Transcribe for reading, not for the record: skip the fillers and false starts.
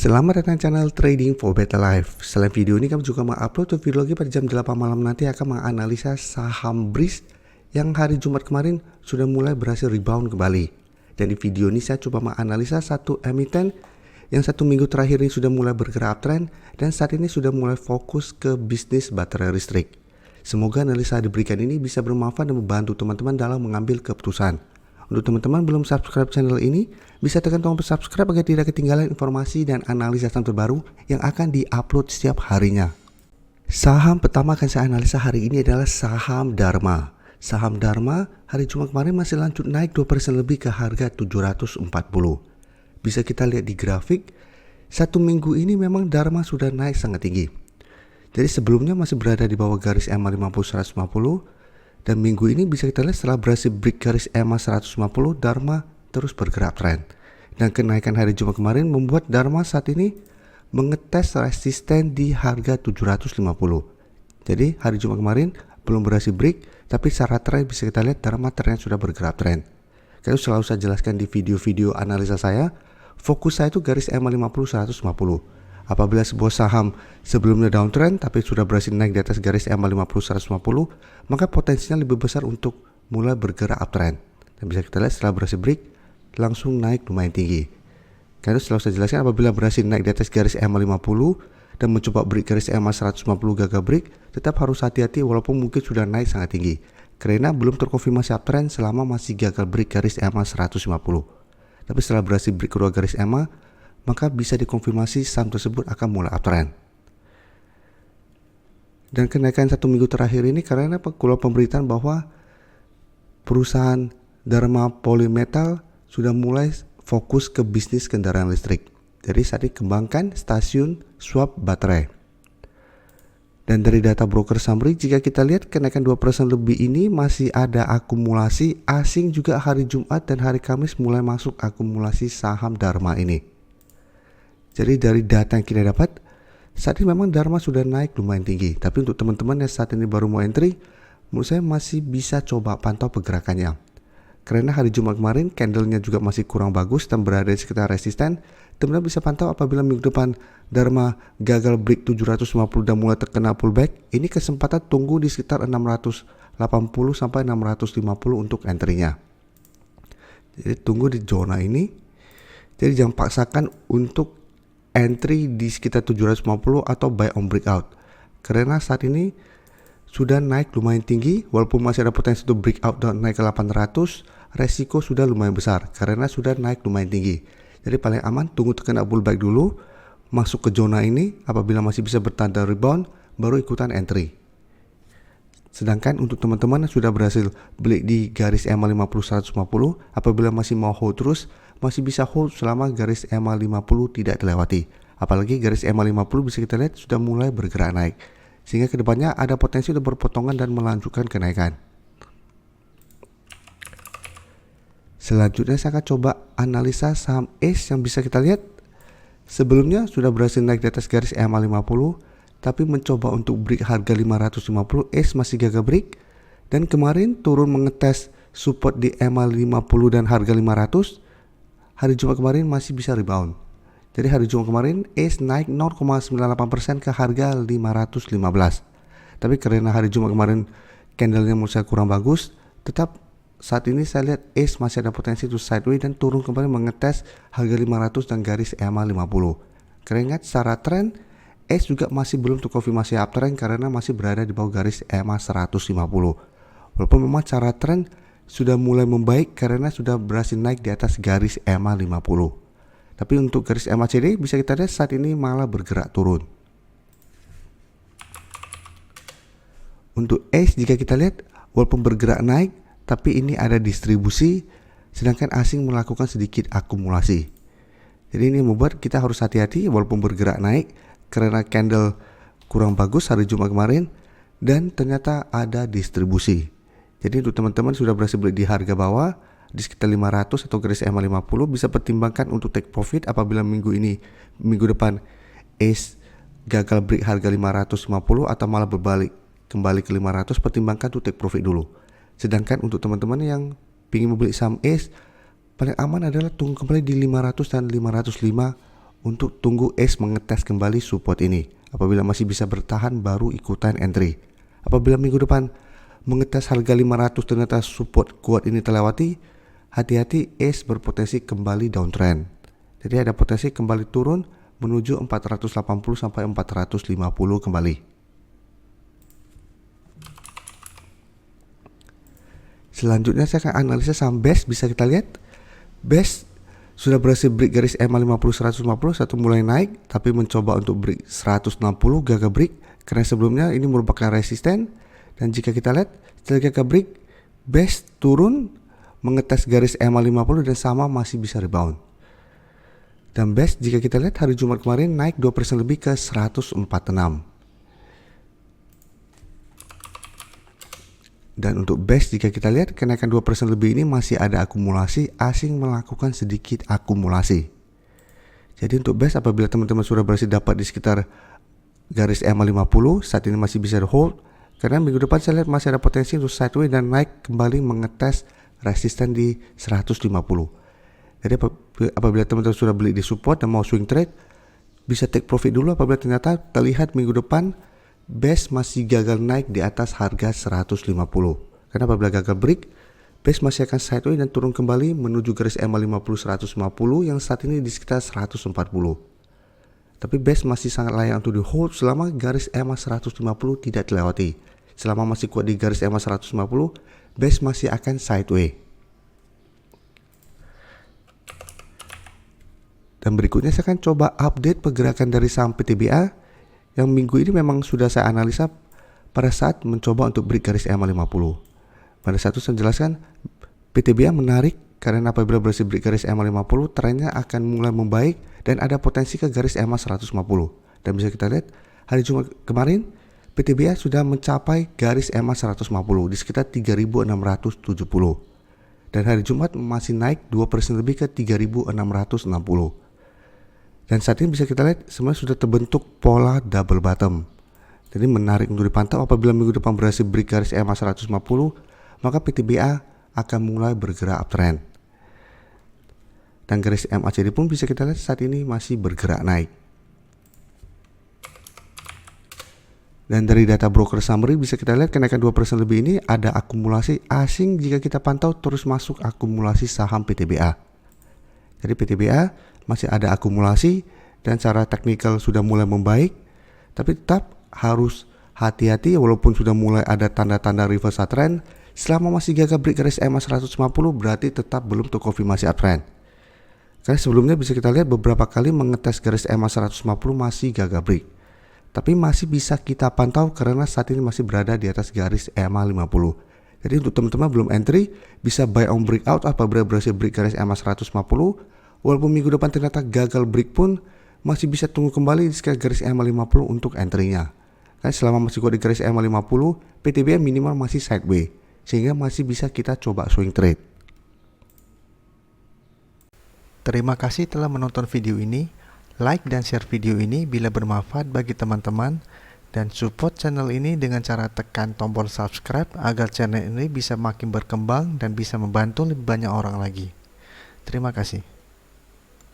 Selamat datang channel Trading for Better Life. Selain video ini kami juga mengupload video lagi pada jam 8 malam nanti akan menganalisa saham BRIS yang hari Jumat kemarin sudah mulai berhasil rebound kembali. Dan di video ini saya coba menganalisa satu emiten yang satu minggu terakhir ini sudah mulai bergerak uptrend dan saat ini sudah mulai fokus ke bisnis baterai listrik. Semoga analisa yang diberikan ini bisa bermanfaat dan membantu teman-teman dalam mengambil keputusan. Untuk teman-teman belum subscribe channel ini, bisa tekan tombol subscribe agar tidak ketinggalan informasi dan analisa saham terbaru yang akan diupload setiap harinya. Saham pertama akan saya analisa hari ini adalah saham Dharma. Saham Dharma hari Jumat kemarin masih lanjut naik 2% lebih ke harga 740. Bisa kita lihat di grafik, satu minggu ini memang Dharma sudah naik sangat tinggi. Jadi sebelumnya masih berada di bawah garis EMA 50-150. Dan minggu ini bisa kita lihat setelah berhasil break garis EMA 150, Dharma terus bergerak trend. Dan kenaikan hari Jumat kemarin membuat Dharma saat ini mengetes resisten di harga 750. Jadi hari Jumat kemarin belum berhasil break, tapi secara trend bisa kita lihat Dharma ternyata sudah bergerak trend. Karena selalu saya jelaskan di video-video analisa saya, fokus saya itu garis EMA 50-150. Apabila sebuah saham sebelumnya downtrend tapi sudah berhasil naik di atas garis EMA 50-150, maka potensinya lebih besar untuk mulai bergerak uptrend. Dan bisa kita lihat setelah berhasil break langsung naik lumayan tinggi. Karena selalu saya jelaskan apabila berhasil naik di atas garis EMA 50 dan mencoba break garis EMA 150 gagal break, tetap harus hati-hati walaupun mungkin sudah naik sangat tinggi. Karena belum terkonfirmasi uptrend selama masih gagal break garis EMA 150. Tapi setelah berhasil break kedua garis EMA, maka bisa dikonfirmasi saham tersebut akan mulai uptrend. Dan kenaikan satu minggu terakhir ini karena keluar pemberitaan bahwa perusahaan Dharma Polymetal sudah mulai fokus ke bisnis kendaraan listrik. Jadi saat ini kembangkan stasiun swap baterai. Dan dari data broker summary, jika kita lihat kenaikan 2% lebih ini masih ada akumulasi asing juga hari Jumat dan hari Kamis mulai masuk akumulasi saham Dharma ini. Jadi dari data yang kita dapat, saat ini memang Dharma sudah naik lumayan tinggi. Tapi untuk teman-teman yang saat ini baru mau entry, menurut saya masih bisa coba pantau pergerakannya. Karena hari Jumat kemarin candlenya juga masih kurang bagus dan berada di sekitar resisten. Teman-teman bisa pantau apabila minggu depan Dharma gagal break 750 dan mulai terkena pullback, ini kesempatan tunggu di sekitar 680 sampai 650 untuk entry-nya. Jadi tunggu di zona ini. Jadi jangan paksakan untuk entry di sekitar 750 atau buy on breakout. Karena saat ini sudah naik lumayan tinggi, walaupun masih ada potensi untuk breakout dan naik ke 800, resiko sudah lumayan besar karena sudah naik lumayan tinggi. Jadi paling aman tunggu terkena pullback dulu, masuk ke zona ini, apabila masih bisa bertanda rebound, baru ikutan entry. Sedangkan untuk teman-teman yang sudah berhasil beli di garis EMA 50-150, apabila masih mau hold terus, masih bisa hold selama garis EMA 50 tidak dilewati. Apalagi garis EMA 50 bisa kita lihat sudah mulai bergerak naik. Sehingga kedepannya ada potensi untuk berpotongan dan melanjutkan kenaikan. Selanjutnya saya akan coba analisa saham ACE yang bisa kita lihat. Sebelumnya sudah berhasil naik di atas garis EMA 50. Tapi mencoba untuk break harga 550, ACE masih gagal break. Dan kemarin turun mengetes support di EMA 50 dan harga 500. Hari Jumat kemarin masih bisa rebound. Jadi hari Jumat kemarin ACE naik 0,98% ke harga 515. Tapi karena hari Jumat kemarin candlenya menurut saya kurang bagus, tetap saat ini saya lihat ACE masih ada potensi untuk sideways dan turun kembali mengetes harga 500 dan garis EMA 50. Karena ingat secara trend ACE juga masih belum terkonfirmasi uptrend karena masih berada di bawah garis EMA 150. Walaupun memang cara trend sudah mulai membaik karena sudah berhasil naik di atas garis EMA 50. Tapi untuk garis EMA CD bisa kita lihat saat ini malah bergerak turun. Untuk ACE jika kita lihat walaupun bergerak naik, tapi ini ada distribusi sedangkan asing melakukan sedikit akumulasi. Jadi ini membuat kita harus hati-hati walaupun bergerak naik karena candle kurang bagus hari Jumat kemarin dan ternyata ada distribusi. Jadi untuk teman-teman sudah berhasil beli di harga bawah di sekitar 500 atau garis EMA 50 bisa pertimbangkan untuk take profit apabila minggu depan ACE gagal break harga 550 atau malah berbalik kembali ke 500, pertimbangkan untuk take profit dulu. Sedangkan untuk teman-teman yang ingin membeli saham ACE paling aman adalah tunggu kembali di 500 dan 505 untuk tunggu ACE mengetes kembali support ini. Apabila masih bisa bertahan baru ikutan entry. Apabila minggu depan mengetes harga 500 ternyata support kuat ini terlewati, hati-hati ACE berpotensi kembali downtrend. Jadi ada potensi kembali turun menuju 480 sampai 450 kembali. Selanjutnya saya akan analisa saham BEST. Bisa kita lihat BEST sudah berhasil break garis EMA 50 150, satu mulai naik tapi mencoba untuk break 160, gagal break karena sebelumnya ini merupakan resisten. Dan jika kita lihat setelah gagal break, BEST turun mengetes garis EMA 50 dan sama masih bisa rebound. Dan BEST jika kita lihat hari Jumat kemarin naik 2% lebih ke 146. Dan untuk BEST jika kita lihat kenaikan 2% lebih ini masih ada akumulasi, asing melakukan sedikit akumulasi. Jadi untuk BEST apabila teman-teman sudah berhasil dapat di sekitar garis EMA 50, saat ini masih bisa hold. Karena minggu depan saya lihat masih ada potensi untuk sideways dan naik kembali mengetes resisten di 150. Jadi apabila teman-teman sudah beli di support dan mau swing trade, bisa take profit dulu apabila ternyata terlihat minggu depan BEST masih gagal naik di atas harga 150. Karena apabila gagal break, BEST masih akan sideways dan turun kembali menuju garis EMA 50 150 yang saat ini di sekitar 140. Tapi BEST masih sangat layak untuk di hold selama garis EMA 150 tidak dilewati. Selama masih kuat di garis EMA 150, BEST masih akan sideways. Dan berikutnya saya akan coba update pergerakan dari saham PTBA yang minggu ini memang sudah saya analisa pada saat mencoba untuk break garis EMA 50. Pada saat itu saya jelaskan PTBA menarik karena apabila berhasil break garis EMA 50 trennya akan mulai membaik dan ada potensi ke garis EMA 150. Dan bisa kita lihat hari Jumat kemarin PTBA sudah mencapai garis EMA 150 di sekitar 3.670. Dan hari Jumat masih naik 2% lebih ke 3.660. Dan saat ini bisa kita lihat sebenarnya sudah terbentuk pola double bottom. Jadi menarik untuk dipantau. Apabila minggu depan berhasil break garis EMA 150, maka PTBA akan mulai bergerak uptrend. Dan garis MACD pun bisa kita lihat saat ini masih bergerak naik. Dan dari data broker summary bisa kita lihat kenaikan 2% lebih ini ada akumulasi asing jika kita pantau terus masuk akumulasi saham PTBA. Jadi PTBA masih ada akumulasi dan secara teknikal sudah mulai membaik, tapi tetap harus hati-hati walaupun sudah mulai ada tanda-tanda reversal trend. Selama masih gagal break garis EMA 150 berarti tetap belum terkonfirmasi uptrend. Karena sebelumnya bisa kita lihat beberapa kali mengetes garis EMA 150 masih gagal break. Tapi masih bisa kita pantau karena saat ini masih berada di atas garis EMA 50. Jadi untuk teman-teman belum entry bisa buy on breakout apabila berhasil break garis EMA 150. Walaupun minggu depan ternyata gagal break pun masih bisa tunggu kembali di sekitar garis EMA 50 untuk entry-nya. Karena selama masih kuat di garis EMA 50, PTBA minimal masih sideways sehingga masih bisa kita coba swing trade. Terima kasih telah menonton video ini. Like dan share video ini bila bermanfaat bagi teman-teman dan support channel ini dengan cara tekan tombol subscribe agar channel ini bisa makin berkembang dan bisa membantu lebih banyak orang lagi. Terima kasih.